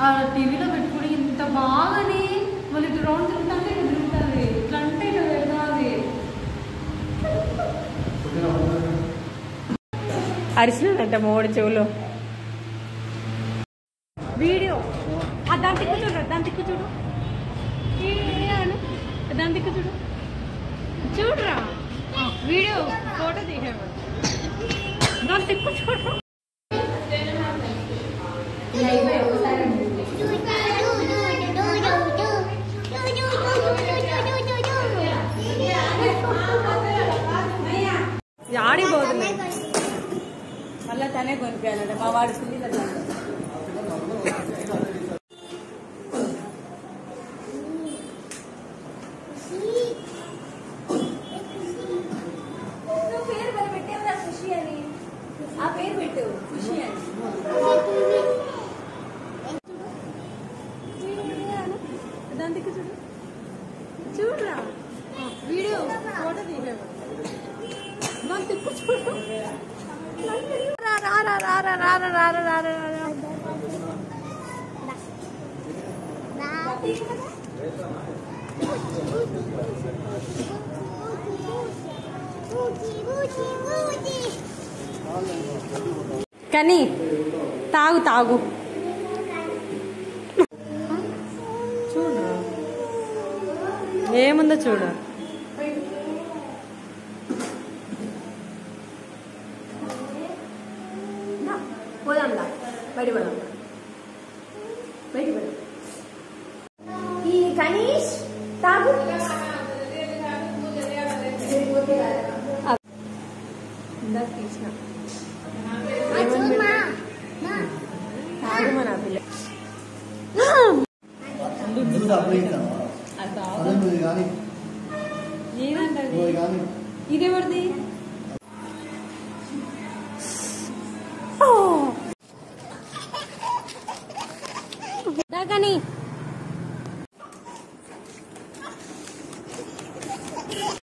ఆ టీవీలో పెట్టుకుని ఇంత బాగానే మళ్ళీ ఇటు రౌండ్ తిరుగుతుంటే ఇటు తిరుగుతుంది, ఇట్లా అంటే ఇటు పెడతాది. అరిచినాడంట మోడి చెవులో. వీడియో దాని తిక్కు చూడు, దాని తిక్కు చూడు, దాని తిక్కు చూడు, చూడరా వీడియో ఫోటో తీసేవాడు, దాని తిక్కు చూడు. ఆడిపోతుంది మళ్ళీ తనే కొనిపోయాలంట మా వాడు సునీత. పేరు పెట్టేవరా ఖుషి అని, ఆ పేరు పెట్టు ఖుషి అని. దాని దగ్గర చూడు, చూడరా వీడియో ఫోటో తీసేవాడు, దాని తిప్పు చూడు. కానీ తాగు తాగు చూడు ఏముందో చూడు. పోదాంలా బయట పోదాం, బయట పోదాం. ఈ కనీష్ తాగు ఇందాక తీసిన తాగుమని ఆ పిల్ల. ఏదంటది ఇదేవరిది? కానీ